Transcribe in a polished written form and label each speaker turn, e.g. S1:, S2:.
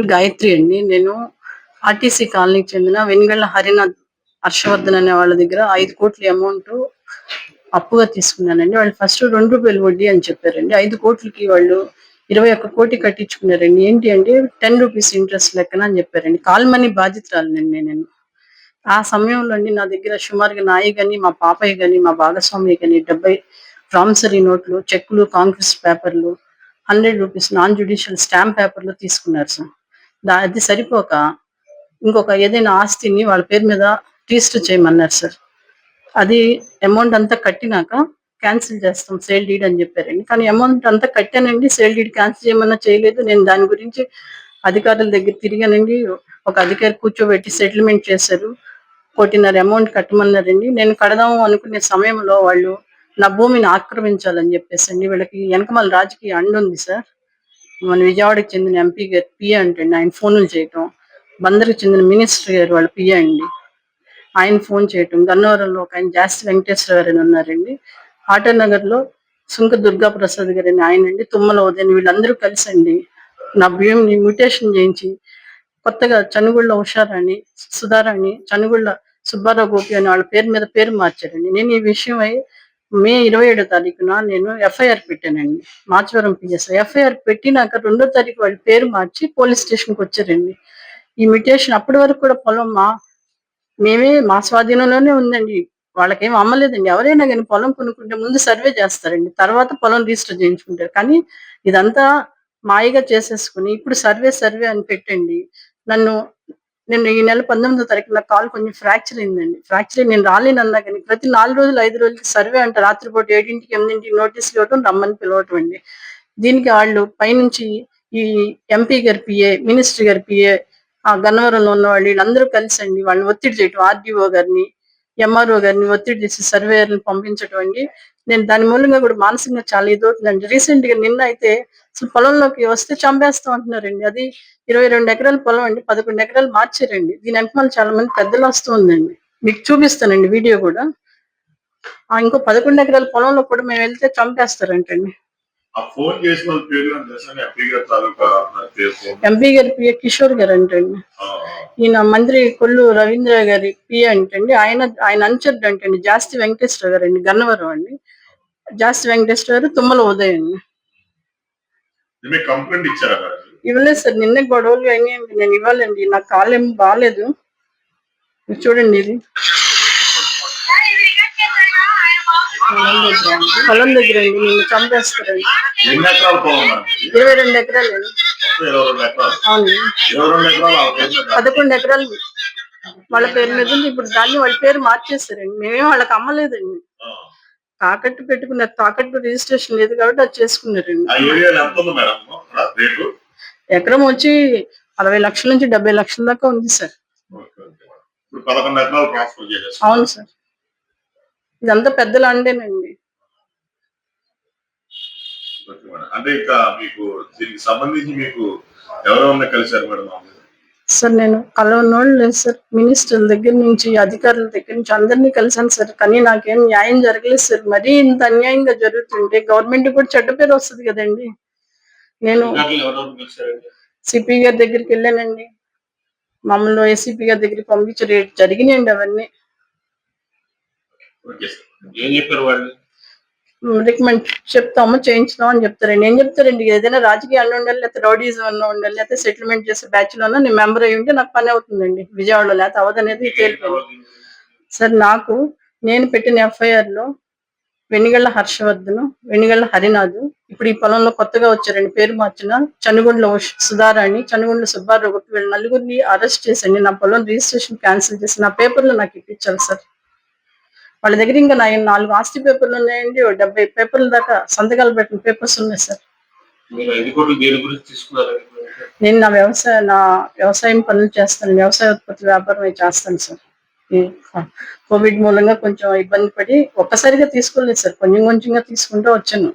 S1: పేరు గాయత్రి అండి. నేను ఆర్టీసీ కాలనీకి చెందిన వెనుగళ్ల హరినాథ్ హర్షవర్ధన్ అనే వాళ్ళ దగ్గర 5,00,00,000 అమౌంట్ అప్పుగా తీసుకున్నానండి. వాళ్ళు ఫస్ట్ ₹2 వడ్డీ అని చెప్పారండి. 5,00,00,000కి వాళ్ళు 21,00,00,000 కట్టించుకున్నారండి. ఏంటి అంటే ₹10 ఇంట్రెస్ట్ లెక్కన అని చెప్పారండి. కాల్ మనీ బాధితురాలినండి నేను. ఆ సమయంలో అండి నా దగ్గర సుమారుగా నాయి గాని, మా పాపయ్య గాని, మా భాగస్వామి గాని 70 ప్రామిసరీ నోట్లు, చెక్కులు, కాంగ్రెస్ పేపర్లు, ₹100 నాన్ జ్యుడిషియల్ స్టాంప్ పేపర్లు తీసుకున్నారు సార్. అది సరిపోక ఇంకొక ఏదైనా ఆస్తిని వాళ్ళ పేరు మీద రిజిస్టర్ చేయమన్నారు సార్. అది అమౌంట్ అంతా కట్టినాక క్యాన్సిల్ చేస్తాం సేల్ డీడ్ అని చెప్పారండి. కానీ అమౌంట్ అంతా కట్టానండి, సేల్ డీడ్ క్యాన్సిల్ చేయమన్నా చేయలేదు. నేను దాని గురించి అధికారుల దగ్గర తిరిగానండి. ఒక అధికారి కూర్చోబెట్టి సెటిల్మెంట్ చేశారు. 1,50,00,000 అమౌంట్ కట్టమన్నారండి. నేను కడదాము అనుకునే సమయంలో వాళ్ళు నా భూమిని ఆక్రమించాలని చెప్పేసండి. వీళ్ళకి వెనకమాల రాజకీయ అండుంది సార్. మన విజయవాడకి చెందిన ఎంపీ గారు పిఏ అంటండి. ఆయన ఫోన్లు చేయటం, బందరికి చెందిన మినిస్టర్ గారు వాళ్ళ పిఏ అండి, ఆయన ఫోన్ చేయటం, గన్నవరంలో ఒక ఆయన జాస్తి వెంకటేశ్వర గారు అని ఉన్నారండి, ఆటో నగర్ లో సుంక దుర్గా ప్రసాద్ గారు అని ఆయన అండి, తుమ్మల ఉదయన్, వీళ్ళందరూ కలిసండి నా భూమిని మ్యూటేషన్ చేయించి కొత్తగా చనుగుళ్ళ ఉషారాణి, సుధారాణి, చనుగుళ్ళ సుబ్బారావు గోపి అని వాళ్ళ పేరు మీద పేరు మార్చారండి. నేను ఈ విషయమై మే 27వ తారీఖున నేను ఎఫ్ఐఆర్ పెట్టానండి. మార్చవరం పిఎస్ఐ ఎఫ్ఐఆర్ పెట్టినాక 2వ తారీఖు వాళ్ళ పేరు మార్చి పోలీస్ స్టేషన్కి వచ్చారండి. ఈ మ్యూటేషన్ అప్పటి వరకు కూడా పొలం మేమే మా స్వాధీనంలోనే ఉందండి. వాళ్ళకేం అమ్మలేదండి. ఎవరైనా కానీ పొలం కొనుక్కుంటే ముందు సర్వే చేస్తారండి, తర్వాత పొలం రిజిస్టర్ చేయించుకుంటారు. కానీ ఇదంతా మాయగా చేసేసుకుని ఇప్పుడు సర్వే అని పెట్టండి. నన్ను నేను ఈ నెల 19వ తారీఖు నా కాలు కొంచెం ఫ్రాక్చర్ అయిందండి. ఫ్రాక్చర్ నేను రాలేనన్నా కానీ ప్రతి 4 రోజులు 5 రోజులకి సర్వే అంటే రాత్రిపూట 7కి 8కి నోటీసులు ఇవ్వటం, రమ్మని పిలవటం అండి. దీనికి వాళ్ళు పైనుంచి ఈ ఎంపీ గారి పిఏ, మినిస్టర్ గారి పిఏ, ఆ గన్నవరంలో ఉన్న వాళ్ళు వీళ్ళందరూ కలిసండి వాళ్ళని ఒత్తిడి చేయటం, ఆర్డీఓ గారిని, ఎంఆర్ఓ గారిని ఒత్తిడి చేసి సర్వేయర్ని పంపించడం అండి. నేను దాని మూలంగా కూడా మానసికంగా చాలా ఇదవుతుందండి. రీసెంట్ గా నిన్న అయితే అసలు పొలంలోకి వస్తే చంపేస్తాం అంటున్నారండి. అది 22 ఎకరాల పొలం అండి, 11 ఎకరాలు మార్చారండి. దీని వెనకమాల చాలా మంది పెద్దలు వస్తూ ఉందండి. మీకు చూపిస్తానండి వీడియో కూడా. ఇంకో 11 ఎకరాల పొలంలో కూడా మేము వెళ్తే చంపేస్తారంటండి. ఎంపీ గారి పిఏ కిషోర్ గారు అంటండి. ఈయన మంత్రి కొల్లు రవీంద్ర గారి పిఏ అంటండి. ఆయన అనుచరుడు అంటండి జాస్తి వెంకటేశ్వర గారు అండి, గన్నవరం అండి. జాస్తి వెంకటేశ్వర గారు, తుమ్మల ఉదయ్ అండి. ఇవ్వలేదు సార్. నిన్న గొడవలు అయినాయండి. నేను ఇవ్వాలండి, నాకు కాలు ఏం బాగాలేదు. చూడండి, ఇది పొలం దగ్గర అండి. నిన్ను చంపేస్తారండి. 22 ఎకరాలు అండి. అవునండి. 11 ఎకరాలు వాళ్ళ పేరు మీద ఉంది. ఇప్పుడు దాన్ని వాళ్ళ పేరు మార్చేస్తారండి. మేమేం వాళ్ళకి అమ్మలేదండి. తాకట్టు పెట్టుకున్నారు. తాకట్టు రిజిస్ట్రేషన్ లేదు కాబట్టి అది చేసుకున్నారండి. ఎకరం వచ్చి 60 లక్షల నుంచి 70 లక్షల దాకా ఉంది సార్. అవును సార్. ఇదంతా పెద్దల అండేనండి.
S2: అంటే ఇంకా మీకు దీనికి సంబంధించి మీకు ఎవరెవరిని కలిశారు మేడం?
S1: సార్ నేను కలవనోళ్ళు లేదు సార్. మినిస్టర్ల దగ్గర నుంచి, అధికారుల దగ్గర నుంచి అందరినీ కలిసాను సార్. కానీ నాకేం న్యాయం జరగలేదు సార్. మరీ ఇంత అన్యాయంగా జరుగుతుంటే గవర్నమెంట్ కూడా చెడ్డ పేరు వస్తుంది కదండి. నేను సిపి గారి దగ్గరికి వెళ్ళానండి. మమ్మల్ని ఏసీపీ గారి దగ్గరికి పంపించారు. జరిగినాయండి అవన్నీ. రికమెండ్ చెప్తాము, చేయించుతాం అని చెప్తారండి. ఏం చెప్తారండి? ఏదైనా రాజకీయ అన్న ఉండాలి, లేకపోతే రౌడీజం అన్న ఉండాలి, లేకపోతే సెటిల్మెంట్ చేసే బ్యాచ్ లో నేను మెంబర్ అయ్యి ఉంటే నాకు పని అవుతుందండి విజయవాడలో. లేకపోతే అవదనేది తేలిపోయింది సార్. నేను పెట్టిన ఎఫ్ఐఆర్ లో వెనిగళ్ల హర్షవర్ధన్, వెనిగళ్ల హరినాథ్, ఇప్పుడు ఈ పొలంలో కొత్తగా వచ్చారండి పేరు మార్చిన చనుగుండ్ల సుధారాణి, చనుగుండ్ల సుబ్బారావు, వీళ్ళ నలుగురిని అరెస్ట్ చేసండి నా పొలం రిజిస్ట్రేషన్ క్యాన్సిల్ చేసి నా పేపర్లు నాకు ఇప్పించాలి సార్. వాళ్ళ దగ్గర ఇంకా 4 ఆస్తి పేపర్లు ఉన్నాయండి. 70 పేపర్ల దాకా సంతకాలు పెట్టిన పేపర్స్ ఉన్నాయి సార్. నేను నా వ్యవసాయం పనులు చేస్తాను, వ్యవసాయ ఉత్పత్తి వ్యాపారం చేస్తాను సార్. కోవిడ్ మూలంగా కొంచెం ఇబ్బంది పడి ఒక్కసారిగా తీసుకోలేదు సార్, కొంచెంగా తీసుకుంటూ వచ్చాను.